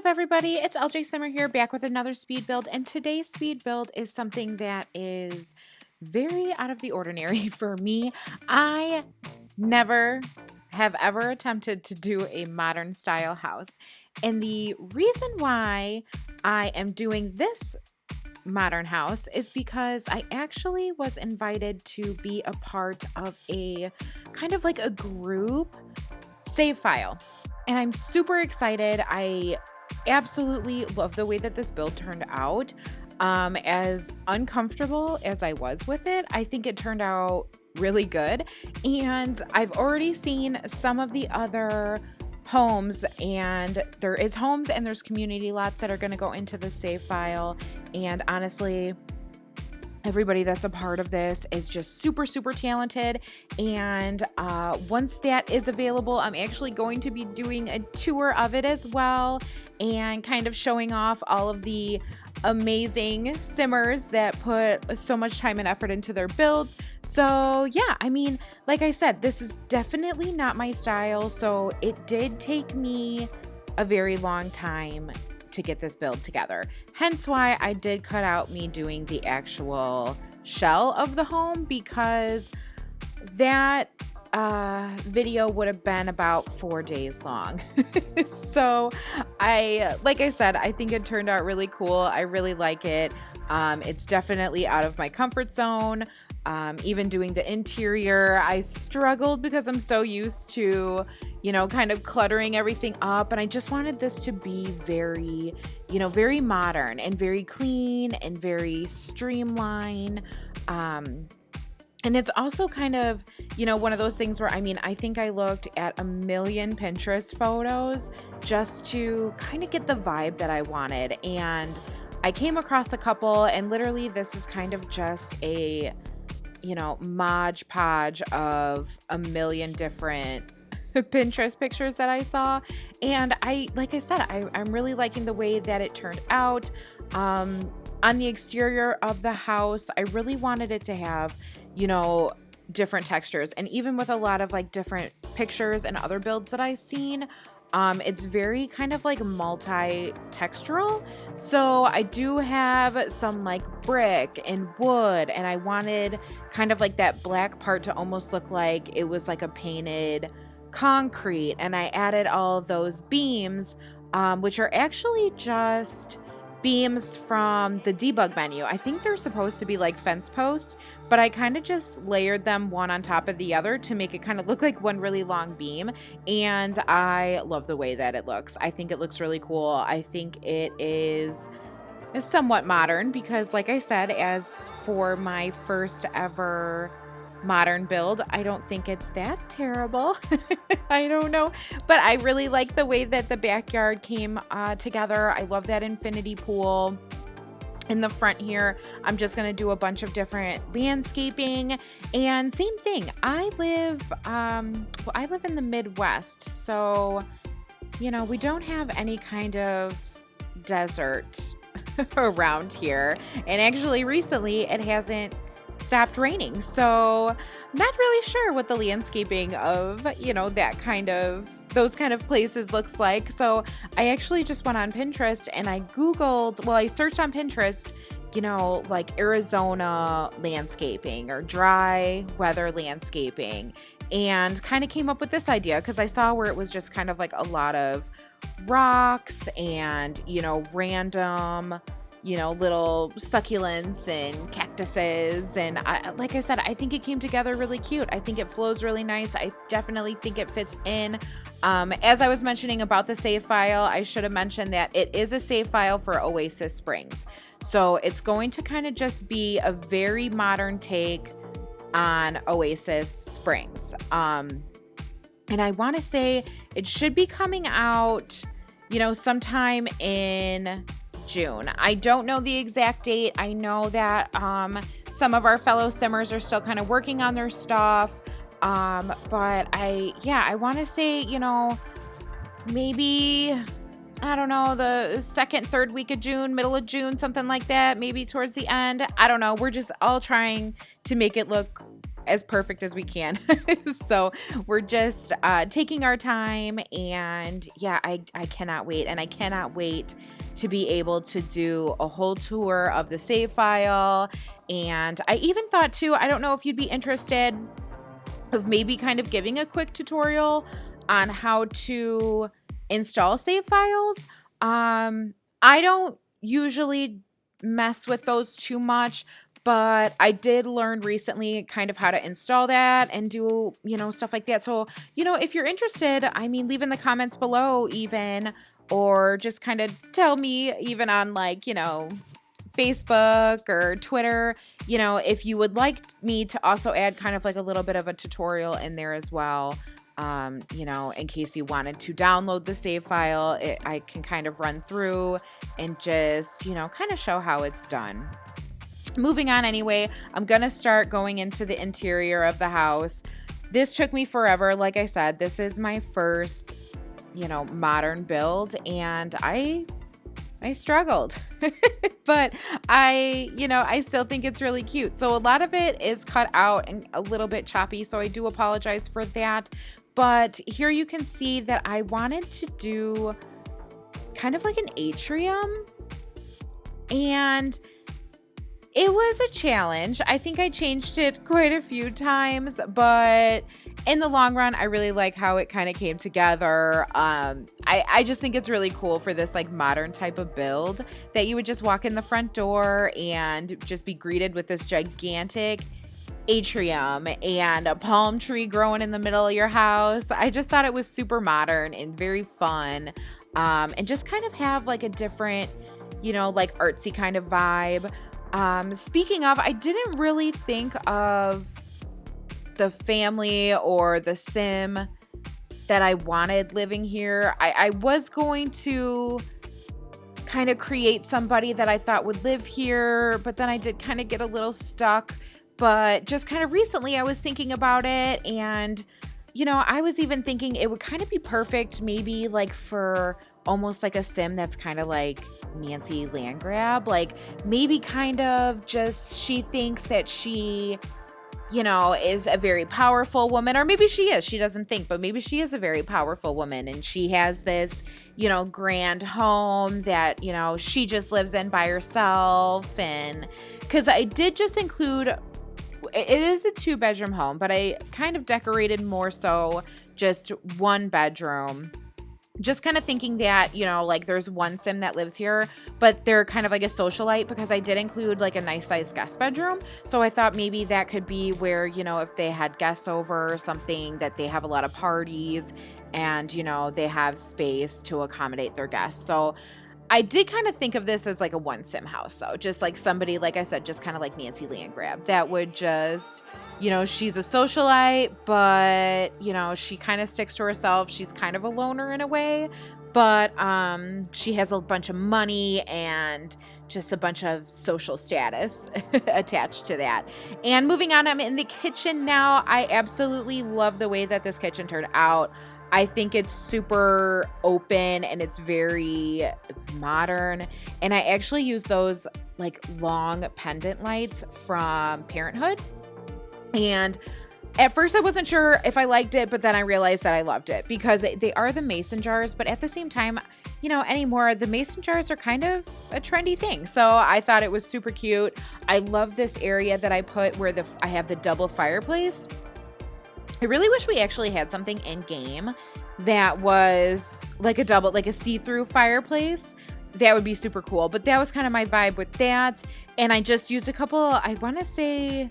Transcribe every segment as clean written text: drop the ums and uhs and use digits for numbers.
up, everybody? It's ElleJaySimmer here, back with another speed build, and today's speed build is something that is very out of the ordinary for me. I never have ever attempted to do a modern style house, and the reason why I am doing this modern house is because I actually was invited to be a part of a kind of like a group save file. And I'm super excited. I absolutely love the way that this build turned out. As uncomfortable as I was with it, I think it turned out really good. And I've already seen some of the other homes, and there is homes and there's community lots that are going to go into the save file. And honestly, everybody that's a part of this is just super, super talented. And once that is available, I'm actually going to be doing a tour of it as well and kind of showing off all of the amazing simmers that put so much time and effort into their builds. So yeah, I mean, like I said, this is definitely not my style. So it did take me a very long time to get this build together. Hence why I did cut out me doing the actual shell of the home, because that video would have been about 4 days long. So like I said, I think it turned out really cool. I really like it. It's definitely out of my comfort zone. Even doing the interior, I struggled because I'm so used to, kind of cluttering everything up. And I just wanted this to be very, very modern and very clean and very streamlined. And it's also kind of, one of those things where, I think I looked at a million Pinterest photos just to kind of get the vibe that I wanted. And I came across a couple, and literally this is kind of just a Mod Podge of a million different Pinterest pictures that I saw. And like I said, I'm really liking the way that it turned out. On the exterior of the house, I really wanted it to have, different textures. And even with a lot of like different pictures and other builds that I've seen, it's very kind of like multi-textural. So I do have some like brick and wood, and I wanted kind of like that black part to almost look like it was like a painted concrete. And I added all of those beams, which are actually just beams from the debug menu. I think they're supposed to be like fence posts, but I kind of just layered them one on top of the other to make it kind of look like one really long beam. And I love the way that it looks. I think it looks really cool. I think it is somewhat modern because, like I said, as for my first ever modern build, I don't think it's that terrible. I don't know, but I really like the way that the backyard came together. I love that infinity pool. In the front here, I'm just going to do a bunch of different landscaping. And same thing, I live in the Midwest, so we don't have any kind of desert around here. And actually recently it hasn't stopped raining, so I'm not really sure what the landscaping of those kind of places looks like. So I actually just went on Pinterest and I searched on Pinterest, like Arizona landscaping or dry weather landscaping, and kind of came up with this idea because I saw where it was just kind of like a lot of rocks and random little succulents and cactuses. And like I said, I think it came together really cute. I think it flows really nice. I definitely think it fits in. As I was mentioning about the save file, I should have mentioned that it is a save file for Oasis Springs. So it's going to kind of just be a very modern take on Oasis Springs. And I want to say it should be coming out, sometime in June. I don't know the exact date. I know that some of our fellow simmers are still kind of working on their stuff. But I want to say, maybe, I don't know, the second, third week of June, middle of June, something like that, maybe towards the end. I don't know. We're just all trying to make it look as perfect as we can. So we're just taking our time, and yeah, I cannot wait. And I cannot wait to be able to do a whole tour of the save file. And I even thought too, I don't know if you'd be interested of maybe kind of giving a quick tutorial on how to install save files. I don't usually mess with those too much, but I did learn recently kind of how to install that and do, stuff like that. So, if you're interested, I mean, leave in the comments below even, or just kind of tell me even on Facebook or Twitter, if you would like me to also add kind of like a little bit of a tutorial in there as well. In case you wanted to download the save file, I can kind of run through and just, kind of show how it's done. Moving on anyway, I'm going to start going into the interior of the house. This took me forever. Like I said, this is my first, modern build, and I struggled, but I still think it's really cute. So a lot of it is cut out and a little bit choppy, so I do apologize for that. But here you can see that I wanted to do kind of like an atrium, and it was a challenge. I think I changed it quite a few times, but in the long run, I really like how it kind of came together. I just think it's really cool for this like modern type of build that you would just walk in the front door and just be greeted with this gigantic atrium and a palm tree growing in the middle of your house. I just thought it was super modern and very fun, and just kind of have like a different, like artsy kind of vibe. Speaking of, I didn't really think of the family or the sim that I wanted living here. I was going to kind of create somebody that I thought would live here, but then I did kind of get a little stuck. But just kind of recently I was thinking about it, and I was even thinking it would kind of be perfect maybe like for almost like a sim that's kind of like Nancy Landgrab, like maybe kind of just she thinks that she is a very powerful woman, or maybe she is, she doesn't think, but maybe she is a very powerful woman, and she has this, grand home that, she just lives in by herself. And because I did just include, it is a 2-bedroom home, but I kind of decorated more so just 1 bedroom. Just kind of thinking that, like there's one sim that lives here, but they're kind of like a socialite, because I did include like a nice sized guest bedroom. So I thought maybe that could be where, if they had guests over or something, that they have a lot of parties and, they have space to accommodate their guests. So I did kind of think of this as like a 1 sim house, though. Just like somebody, like I said, just kind of like Nancy Landgrab that would just, she's a socialite, but, she kind of sticks to herself. She's kind of a loner in a way, but she has a bunch of money and just a bunch of social status attached to that. And moving on, I'm in the kitchen now. I absolutely love the way that this kitchen turned out. I think it's super open and it's very modern. And I actually use those like long pendant lights from Parenthood. And at first I wasn't sure if I liked it, but then I realized that I loved it because they are the mason jars. But at the same time, anymore, the mason jars are kind of a trendy thing. So I thought it was super cute. I love this area that I put where I have the double fireplace. I really wish we actually had something in game that was like a see-through fireplace. That would be super cool. But that was kind of my vibe with that. And I just used a couple, I want to say,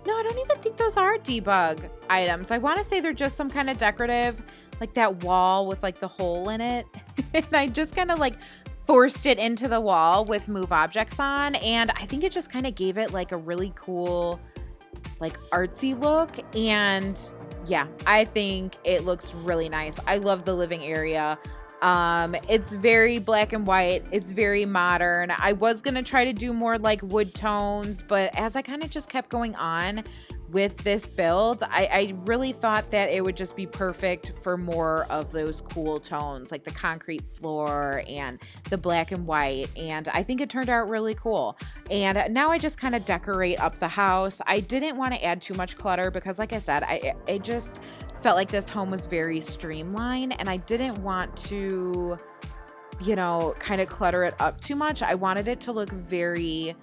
no, I don't even think those are debug items. I want to say they're just some kind of decorative, like that wall with like the hole in it. And I just kind of like forced it into the wall with move objects on. And I think it just kind of gave it like a really cool, like artsy look. And yeah, I think it looks really nice. I love the living area. It's very black and white. It's very modern. I was going to try to do more like wood tones, but as I kind of just kept going on with this build. I really thought that it would just be perfect for more of those cool tones, like the concrete floor and the black and white, and I think it turned out really cool. And now I just kind of decorate up the house. I didn't want to add too much clutter because, like I said, I just felt like this home was very streamlined, and I didn't want to, you know, kind of clutter it up too much. I wanted it to look very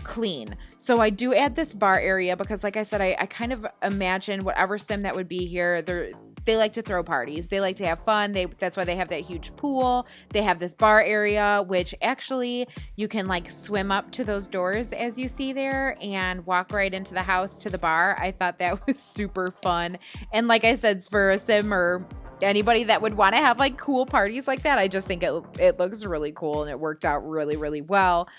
clean. So I do add this bar area because, like I said, I kind of imagine whatever sim that would be here, they like to throw parties. They like to have fun. That's why they have that huge pool. They have this bar area, which actually you can like swim up to those doors as you see there and walk right into the house to the bar. I thought that was super fun. And like I said, for a sim or anybody that would want to have like cool parties like that, I just think it looks really cool, and it worked out really, really well.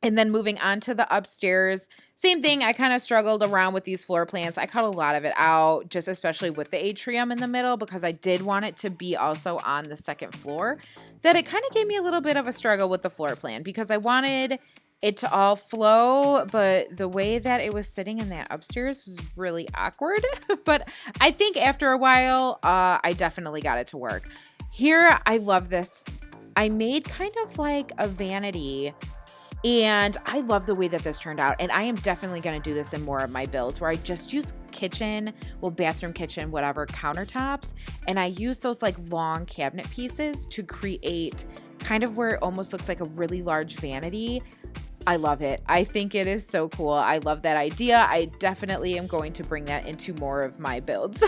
And then moving on to the upstairs, same thing. I kind of struggled around with these floor plans. I cut a lot of it out, just especially with the atrium in the middle, because I did want it to be also on the second floor. That it kind of gave me a little bit of a struggle with the floor plan because I wanted it to all flow, but the way that it was sitting in that upstairs was really awkward. But I think after a while, I definitely got it to work. Here, I love this. I made kind of like a vanity, and I love the way that this turned out. And I am definitely going to do this in more of my builds where I just use bathroom, kitchen, whatever, countertops. And I use those like long cabinet pieces to create kind of where it almost looks like a really large vanity. I love it. I think it is so cool. I love that idea. I definitely am going to bring that into more of my builds.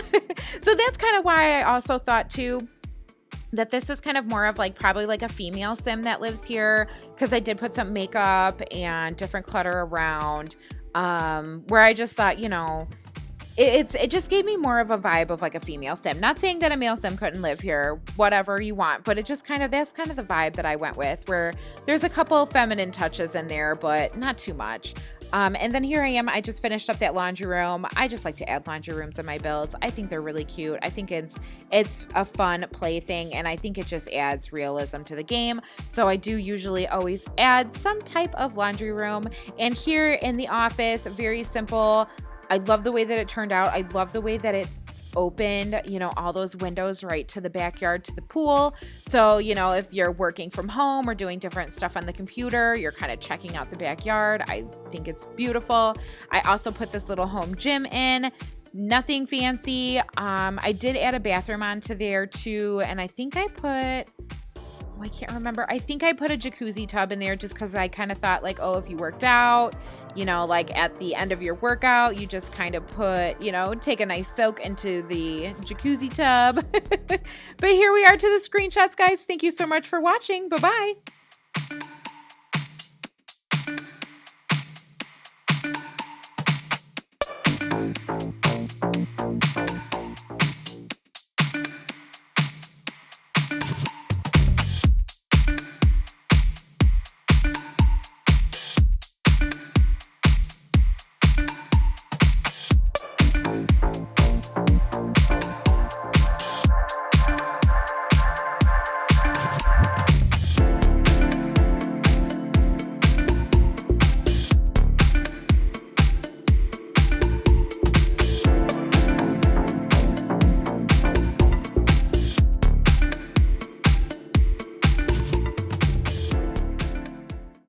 So that's kind of why I also thought too, that this is kind of more of like probably like a female sim that lives here, because I did put some makeup and different clutter around, where I just thought, you know, it just gave me more of a vibe of like a female sim. Not saying that a male sim couldn't live here, whatever you want, but it just kind of, that's kind of the vibe that I went with, where there's a couple feminine touches in there, but not too much. And then here I am. I just finished up that laundry room. I just like to add laundry rooms in my builds. I think they're really cute. I think it's a fun play thing, and I think it just adds realism to the game. So I do usually always add some type of laundry room. And here in the office, very simple. I love the way that it turned out. I love the way that it's opened, you know, all those windows right to the backyard, to the pool. So, you know, if you're working from home or doing different stuff on the computer, you're kind of checking out the backyard. I think it's beautiful. I also put this little home gym in. Nothing fancy. I did add a bathroom onto there too. And I think I put... I can't remember. I think I put a jacuzzi tub in there just because I kind of thought like, oh, if you worked out, you know, like at the end of your workout, you just kind of put, you know, take a nice soak into the jacuzzi tub. But here we are to the screenshots, guys. Thank you so much for watching. Bye-bye.